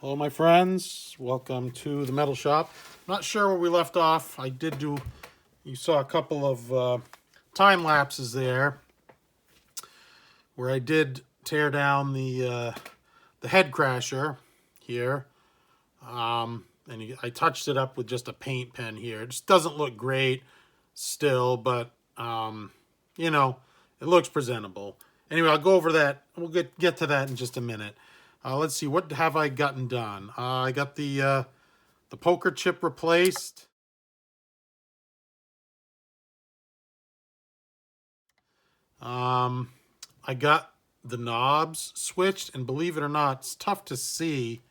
Hello, my friends. Welcome to the metal shop. Not sure where we left off. You saw a couple of time lapses there where I did tear down the head crasher here. I touched it up with just a paint pen here. It just doesn't look great still, but you know, it looks presentable. Anyway, I'll go over that. We'll get to that in just a minute. Let's see, what have I gotten done? I got the poker chip replaced. I got the knobs switched, and believe it or not, it's tough to see,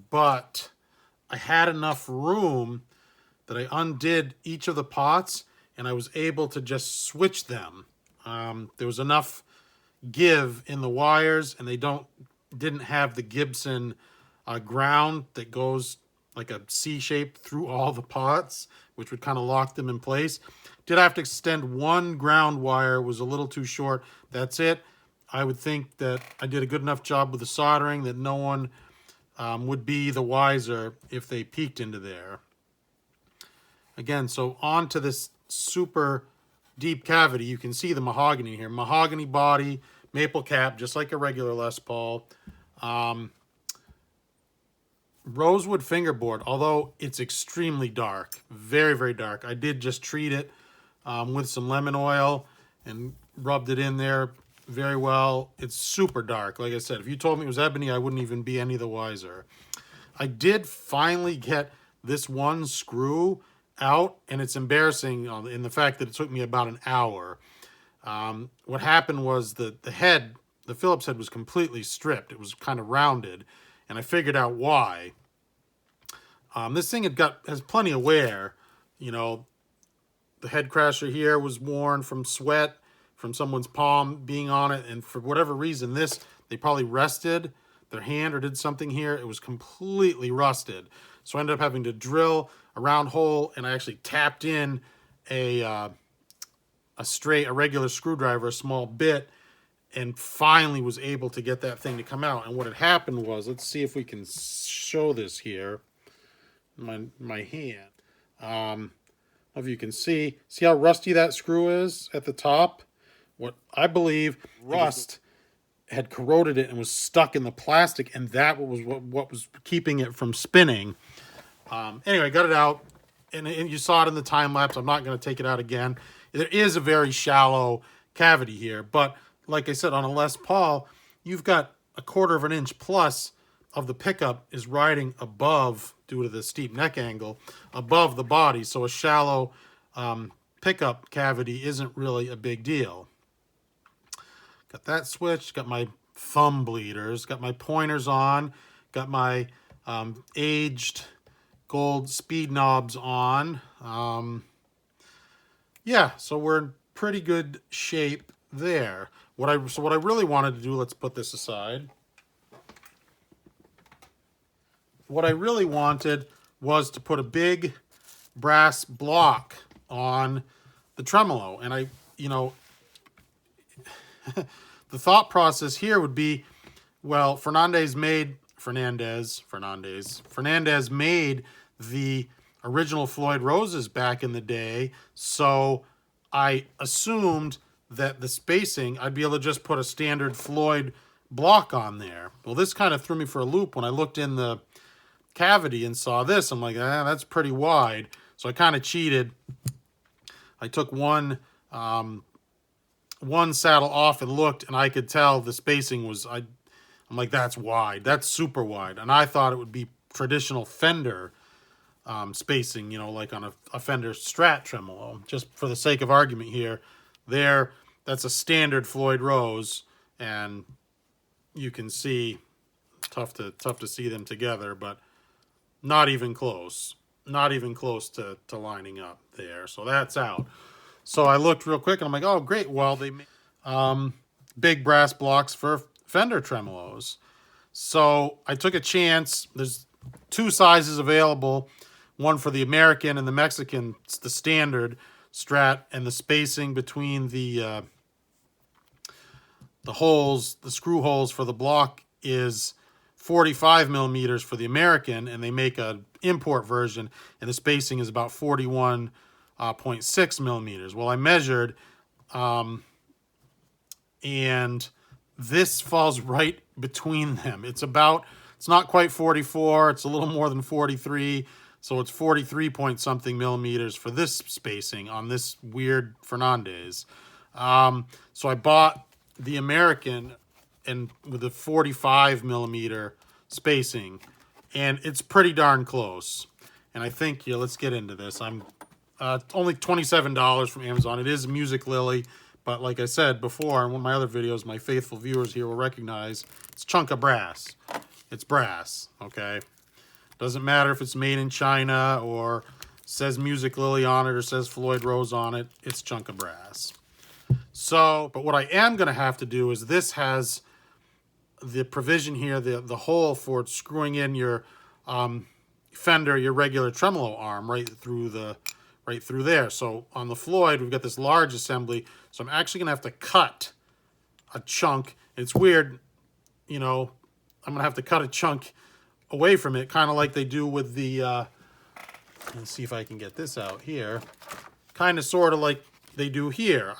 but I had enough room that I undid each of the pots, and I was able to just switch them. There was enough give in the wires, and didn't have the Gibson ground that goes like a C shape through all the pots, which would kind of lock them in place. Did have to extend one ground wire, was a little too short. That's it. I would think that I did a good enough job with the soldering that no one would be the wiser if they peeked into there. Again, so on to this super deep cavity. You can see the mahogany here. Mahogany body, maple cap, just like a regular Les Paul. Rosewood fingerboard, although it's extremely dark, very, very dark. I did just treat it with some lemon oil and rubbed it in there very well. It's super dark. Like I said, if you told me it was ebony, I wouldn't even be any the wiser. I did finally get this one screw out, and it's embarrassing in the fact that it took me about an hour. What happened was the Phillips head was completely stripped. It was kind of rounded, and I figured out why. This thing has plenty of wear. You know, the head crasher here was worn from sweat, from someone's palm being on it, and for whatever reason, they probably rested their hand or did something here. It was completely rusted. So I ended up having to drill a round hole, and I actually tapped in a regular screwdriver, a small bit, and finally was able to get that thing to come out. And what had happened was, let's see if we can show this here. My hand. I don't know if you can see how rusty that screw is at the top. What I believe rust had corroded it and was stuck in the plastic, and that was what was keeping it from spinning. Anyway, I got it out, and you saw it in the time lapse. I'm not going to take it out again. There is a very shallow cavity here, but like I said, on a Les Paul, you've got 1/4 of an inch plus of the pickup is riding above, due to the steep neck angle, above the body. So a shallow pickup cavity isn't really a big deal. Got that switched, got my thumb bleeders, got my pointers on, got my aged gold speed knobs on. Yeah, so we're in pretty good shape there. What I really wanted to do, let's put this aside. What I really wanted was to put a big brass block on the tremolo. And the thought process here would be, well, Fernandez made the original Floyd Roses back in the day, so I assumed that the spacing, I'd be able to just put a standard Floyd block on there. Well, this kind of threw me for a loop when I looked in the cavity and saw this. I'm like, that's pretty wide. So I kind of cheated. I took one saddle off and looked, and I could tell the spacing was, I'm like, that's wide. That's super wide. And I thought it would be traditional Fender spacing, like on a Fender Strat tremolo. Just for the sake of argument here, that's a standard Floyd Rose, and you can see, tough to see them together, but not even close. Not even close to lining up there. So that's out. So I looked real quick, and I'm like, oh, great. Well, they made big brass blocks for Fender tremolos. So I took a chance. There's 2 sizes available, one for the American and the Mexican. It's the standard Strat, and the spacing between the holes, the screw holes for the block, is 45 millimeters for the American, and they make a import version, and the spacing is about 41.6 millimeters. Well, I measured, and this falls right between them. It's not quite 44, it's a little more than 43, so it's 43 point something millimeters for this spacing on this weird Fernandez. So I bought the American and with a 45 millimeter spacing, and it's pretty darn close. And I think, yeah, let's get into this. I'm only $27 from Amazon. It is Music Lily, but like I said before in one of my other videos, my faithful viewers here will recognize it's chunk of brass. It's brass, okay? Doesn't matter if it's made in China or says Music Lily on it or says Floyd Rose on it. It's chunk of brass. So, but what I am going to have to do is this has the provision here, the hole for screwing in your Fender, your regular tremolo arm right through there. So on the Floyd, we've got this large assembly. So I'm actually going to have to cut a chunk. It's weird, you know, I'm going to have to cut a chunk away from it, kind of like they do with the, let's see if I can get this out here. Kind of sort of like they do here.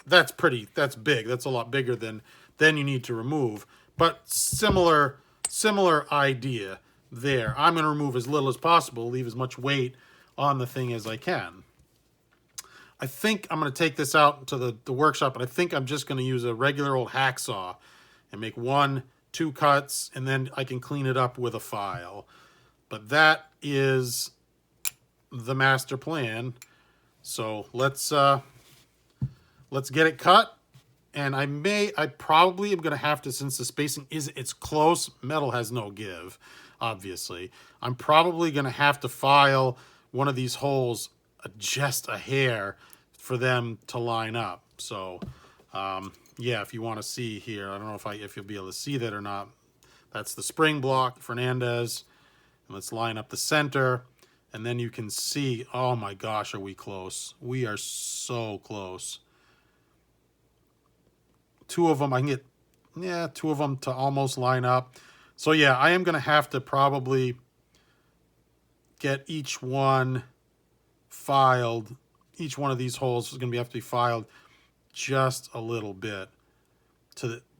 That's big. That's a lot bigger than you need to remove. But similar idea there. I'm going to remove as little as possible, leave as much weight on the thing as I can. I think I'm going to take this out to the workshop, and I think I'm just going to use a regular old hacksaw and make 1-2 cuts, and then I can clean it up with a file. But that is the master plan. So let's get it cut. And I probably am going to have to, since the spacing it's close, metal has no give, obviously. I'm probably going to have to file one of these holes just a hair for them to line up. So, yeah, if you want to see here, I don't know if you'll be able to see that or not. That's the spring block, Fernandez. And let's line up the center. And then you can see, oh my gosh, are we close? We are so close. Two of them, I can get, yeah, 2 of them to almost line up. So yeah, I am going to have to probably get each one filed. Each one of these holes is going to have to be filed just a little bit.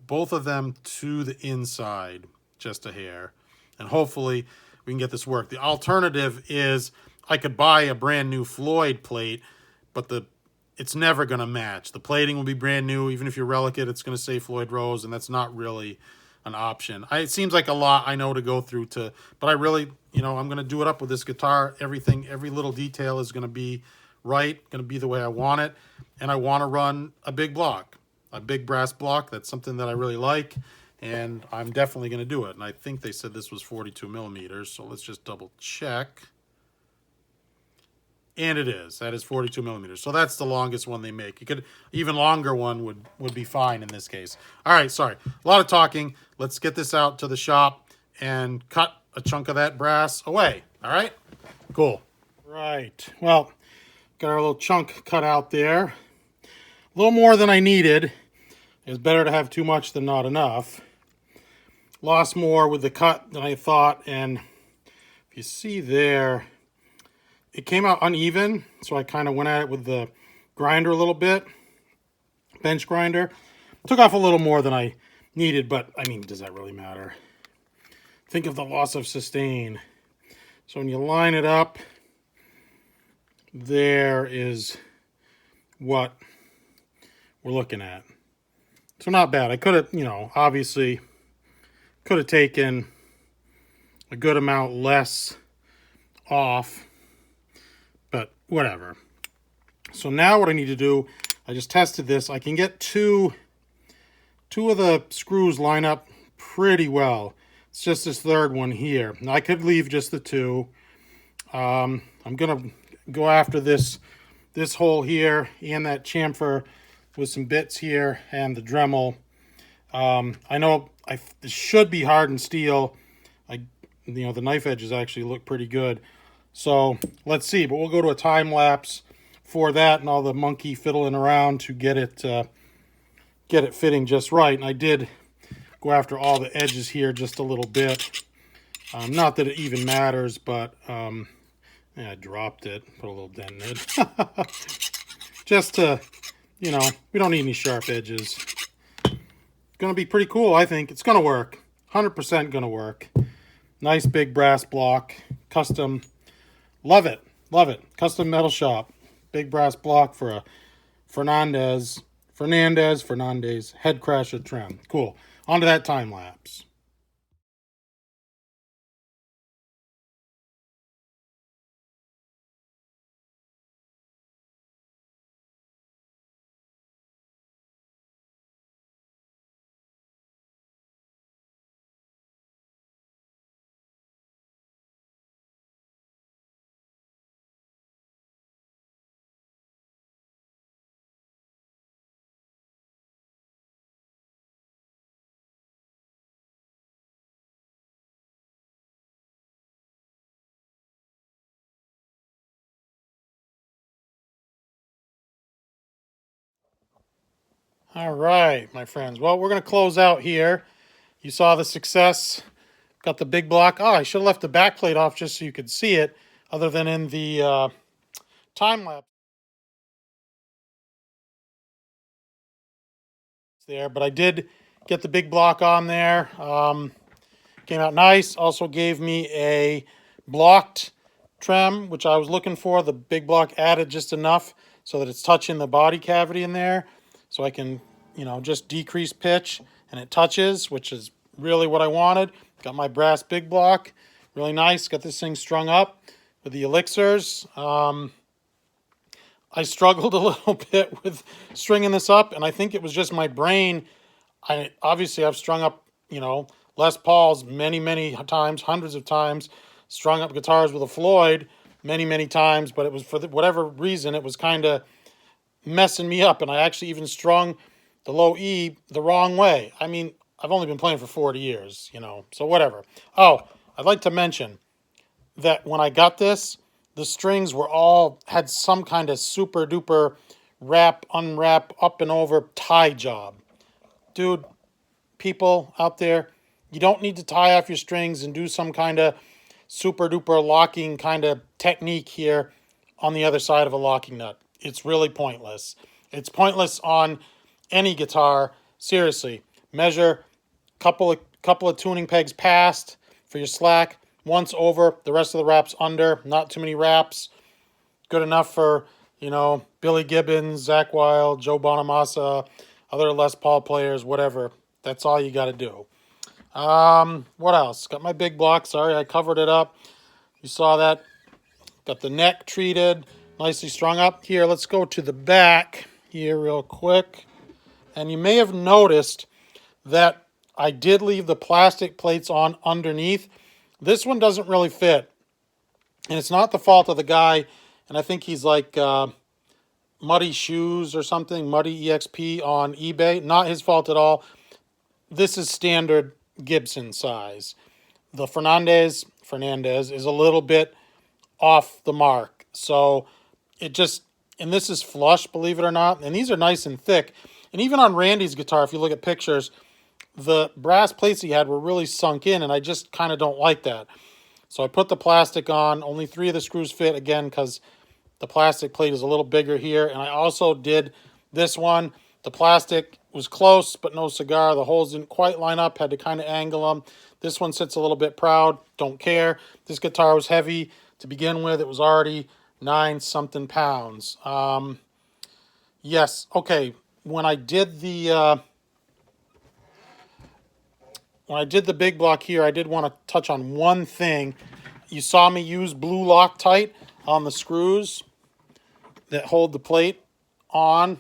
Both of them to the inside, just a hair. And hopefully we can get this work. The alternative is I could buy a brand new Floyd plate, but it's never going to match. The plating will be brand new. Even if you relic it, it's going to say Floyd Rose, and that's not really an option. It seems like a lot I know to go through but I really, you know, I'm going to do it up with this guitar. Every little detail is going to be right, going to be the way I want it, and I want to run a big block, a big brass block. That's something that I really like, and I'm definitely going to do it. And I think they said this was 42 millimeters, so let's just double check. And it is. That is 42 millimeters. So that's the longest one they make. You could, even longer one would be fine in this case. All right, sorry. A lot of talking. Let's get this out to the shop and cut a chunk of that brass away. All right? Cool. Right. Well, got our little chunk cut out there. A little more than I needed. It's better to have too much than not enough. Lost more with the cut than I thought. And if you see there, it came out uneven, so I kind of went at it with the grinder a little bit, bench grinder. Took off a little more than I needed, but I mean, does that really matter? Think of the loss of sustain. So when you line it up, there is what we're looking at. So not bad. I could have, you know, obviously could have taken a good amount less off, but whatever. So now what I need to do, I just tested this. I can get two of the screws line up pretty well. It's just this third one here. Now I could leave just the 2. I'm gonna go after this hole here and that chamfer with some bits here and the Dremel. I know this should be hardened steel. You know, the knife edges actually look pretty good. So let's see, but we'll go to a time lapse for that and all the monkey fiddling around to get it fitting just right. And I did go after all the edges here just a little bit. Not that it even matters, but yeah, I dropped it, put a little dent in it. Just to, you know, we don't need any sharp edges. It's going to be pretty cool, I think. It's going to work. 100% going to work. Nice big brass block. Custom. Love it. Love it. Custom metal shop. Big brass block for a Fernandez Head Crasher trim. Cool. On to that time lapse. All right, my friends. Well, we're going to close out here. You saw the success. Got the big block. Oh, I should have left the back plate off just so you could see it, other than in the time lapse there. But I did get the big block on there. Came out nice. Also gave me a blocked trim, which I was looking for. The big block added just enough so that it's touching the body cavity in there. So I can, you know, just decrease pitch and it touches, which is really what I wanted. Got my brass big block. Really nice. Got this thing strung up with the elixirs. I struggled a little bit with stringing this up, and I think it was just my brain. Obviously I've strung up, you know, Les Pauls many times, hundreds of times, strung up guitars with a Floyd many times, but it was for whatever reason, it was kind of messing me up, and I actually even strung the low E the wrong way. I mean, I've only been playing for 40 years, you know, so whatever. Oh, I'd like to mention that when I got this, the strings were all, had some kind of super duper wrap, unwrap, up and over tie job. Dude, people out there, you don't need to tie off your strings and do some kind of super duper locking kind of technique here on the other side of a locking nut. It's really pointless. It's pointless on any guitar. Seriously, measure couple of tuning pegs past for your slack. Once over, the rest of the wraps under. Not too many wraps. Good enough for, you know, Billy Gibbons, Zakk Wylde, Joe Bonamassa, other Les Paul players, whatever. That's all you got to do. What else? Got my big block. Sorry, I covered it up. You saw that. Got the neck treated, nicely strung up. Here, let's go to the back here real quick. And you may have noticed that I did leave the plastic plates on underneath. This one doesn't really fit. And it's not the fault of the guy. And I think he's like Muddy Shoes or something, Muddy EXP on eBay. Not his fault at all. This is standard Gibson size. The Fernandez is a little bit off the mark. So it just, and this is flush, believe it or not. And these are nice and thick. And even on Randy's guitar, if you look at pictures, the brass plates he had were really sunk in, and I just kind of don't like that. So I put the plastic on. Only 3 of the screws fit, again, because the plastic plate is a little bigger here. And I also did this one. The plastic was close, but no cigar. The holes didn't quite line up. Had to kind of angle them. This one sits a little bit proud. Don't care. This guitar was heavy to begin with. It was already 9-something pounds. Yes, okay. When I did the big block here, I did want to touch on one thing. You saw me use blue Loctite on the screws that hold the plate on,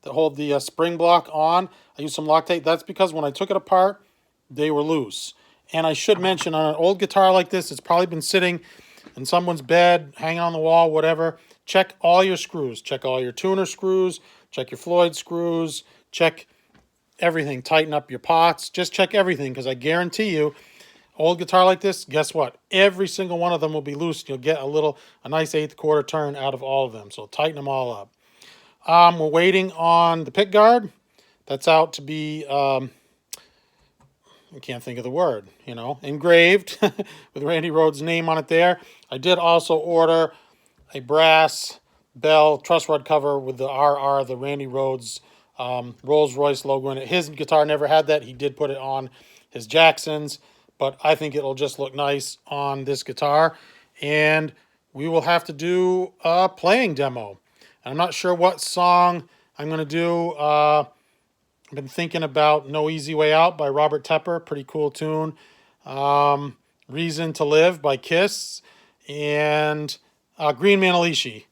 that hold the spring block on. I used some Loctite. That's because when I took it apart, they were loose. And I should mention, on an old guitar like this, it's probably been sitting in someone's bed, hanging on the wall, whatever. Check all your screws. Check all your tuner screws. Check your Floyd screws. Check everything. Tighten up your pots. Just check everything, because I guarantee you, old guitar like this, guess what? Every single one of them will be loose. You'll get a nice 1/8 quarter turn out of all of them. So tighten them all up. We're waiting on the pick guard. That's out to be I can't think of the word, you know, engraved with Randy Rhoads' name on it there. I did also order a brass bell truss rod cover with the RR, the Randy Rhoads Rolls Royce logo in it. His guitar never had that. He did put it on his Jacksons, but I think it'll just look nice on this guitar. And we will have to do a playing demo. I'm not sure what song I'm going to do. I've been thinking about No Easy Way Out by Robert Tepper. Pretty cool tune. Reason to Live by Kiss. And Green Manalishi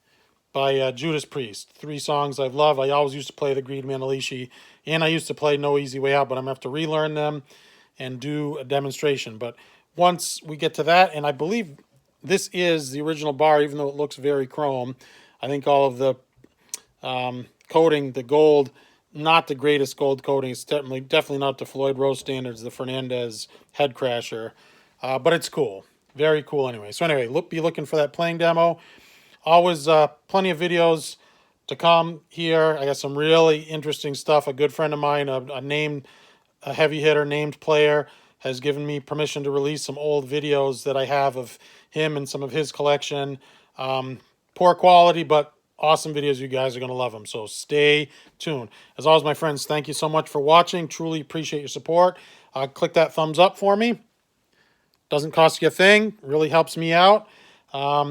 by Judas Priest. 3 songs I love. I always used to play the Green Manalishi. And I used to play No Easy Way Out, but I'm going to have to relearn them and do a demonstration. But once we get to that, and I believe this is the original bar, even though it looks very chrome. I think all of the coating, the gold, not the greatest gold coating. It's definitely not the Floyd Rose standards, the Fernandez Head Crasher. But it's cool. Very cool anyway. So anyway, be looking for that playing demo. Always plenty of videos to come here. I got some really interesting stuff. A good friend of mine, a heavy hitter, named player, has given me permission to release some old videos that I have of him and some of his collection. Poor quality, but awesome videos. You guys are going to love them. So stay tuned. As always, my friends, thank you so much for watching. Truly appreciate your support. Click that thumbs up for me. Doesn't cost you a thing. Really helps me out.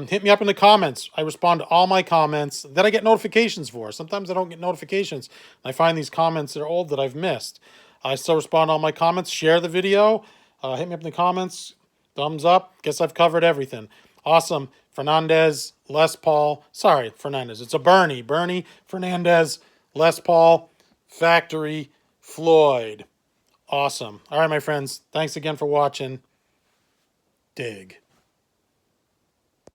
Hit me up in the comments. I respond to all my comments that I get notifications for. Sometimes I don't get notifications. I find these comments that are old that I've missed. I still respond to all my comments. Share the video. Hit me up in the comments. Thumbs up. Guess I've covered everything. Awesome. Fernandez, Les Paul. Sorry, Fernandez. It's a Burny. Burny, Fernandez, Les Paul, Factory, Floyd. Awesome. All right, my friends. Thanks again for watching. Dig.